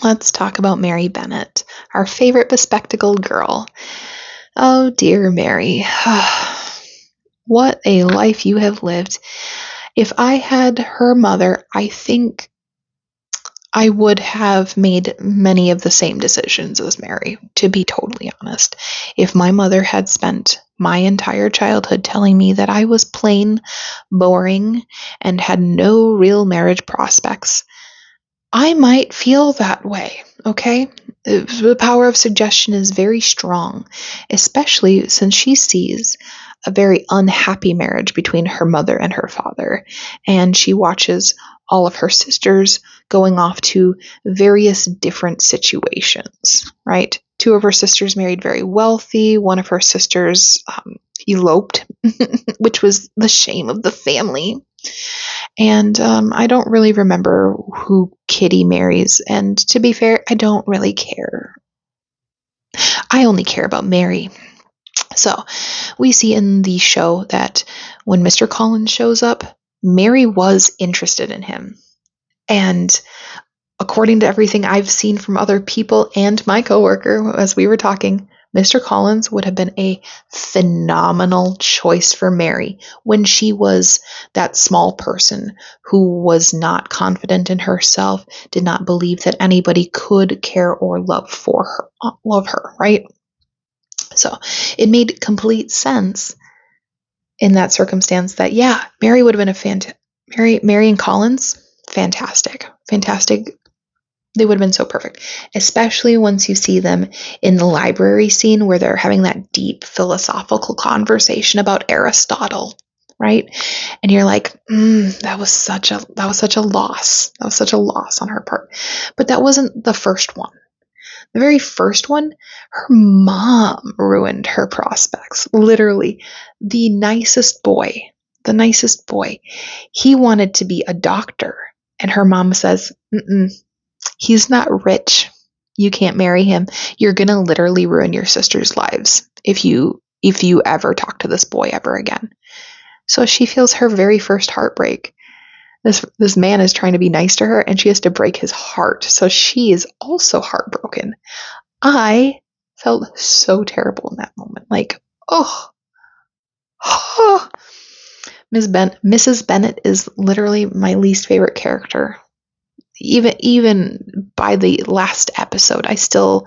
Let's talk about Mary Bennet, our favorite bespectacled girl. Oh, dear Mary. What a life you have lived. If I had her mother, I think I would have made many of the same decisions as Mary, to be totally honest. If my mother had spent my entire childhood telling me that I was plain, boring, and had no real marriage prospects, I might feel that way, okay? The power of suggestion is very strong, especially since she sees a very unhappy marriage between her mother and her father, and she watches all of her sisters going off to various different situations, right? Two of her sisters married very wealthy, one of her sisters eloped, which was the shame of the family. And I don't really remember who Kitty marries. And to be fair, I don't really care. I only care about Mary. So we see in the show that when Mr. Collins shows up, Mary was interested in him. And according to everything I've seen from other people and my coworker as we were talking, Mr. Collins would have been a phenomenal choice for Mary when she was that small person who was not confident in herself, did not believe that anybody could care or love her, right? So it made complete sense in that circumstance that, yeah, Mary would have been Mary and Collins, fantastic. They would have been so perfect, especially once you see them in the library scene where they're having that deep philosophical conversation about Aristotle, right? And you're like, that was such a loss. That was such a loss on her part. But that wasn't the first one. The very first one, her mom ruined her prospects. Literally, the nicest boy, he wanted to be a doctor. And her mom says, he's not rich. You can't marry him. You're going to literally ruin your sister's lives if you ever talk to this boy ever again. So she feels her very first heartbreak. This man is trying to be nice to her and she has to break his heart. So she is also heartbroken. I felt so terrible in that moment. Like, oh. Mrs. Bennet is literally my least favorite character. Even by the last episode, I still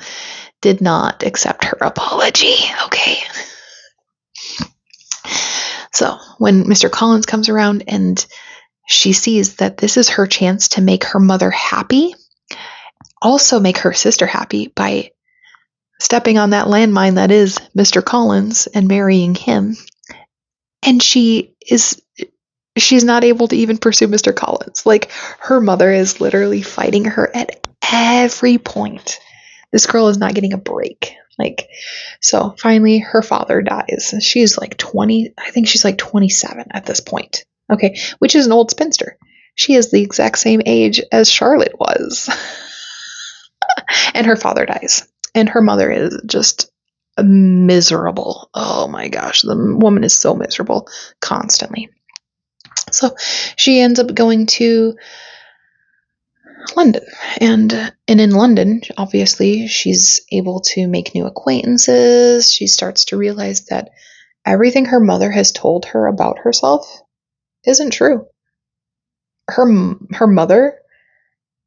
did not accept her apology. Okay. So when Mr. Collins comes around and she sees that this is her chance to make her mother happy, also make her sister happy by stepping on that landmine that is Mr. Collins and marrying him. And she's not able to even pursue Mr. Collins. Like, her mother is literally fighting her at every point. This girl is not getting a break. Like, so finally her father dies. She's like 20, I think she's like 27 at this point. Okay, which is an old spinster. She is the exact same age as Charlotte was. And her father dies. And her mother is just miserable. Oh my gosh, the woman is so miserable constantly. So she ends up going to London, and in London, obviously, she's able to make new acquaintances. She starts to realize that everything her mother has told her about herself isn't true. Her mother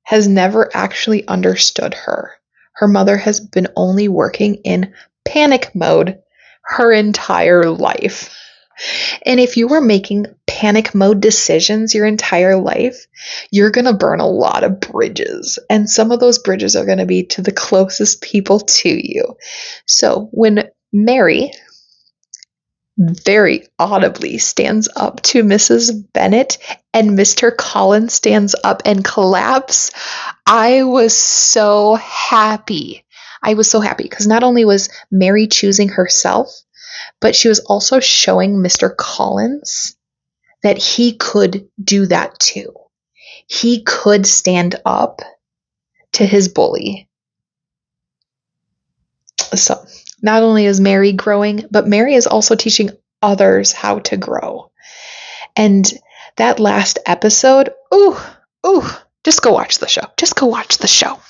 has never actually understood her. Her mother has been only working in panic mode her entire life. And if you were making panic mode decisions your entire life, you're going to burn a lot of bridges. And some of those bridges are going to be to the closest people to you. So when Mary very audibly stands up to Mrs. Bennet and Mr. Collins stands up and claps, I was so happy. Because not only was Mary choosing herself, but she was also showing Mr. Collins that he could do that too. He could stand up to his bully. So not only is Mary growing, but Mary is also teaching others how to grow. And that last episode, just go watch the show.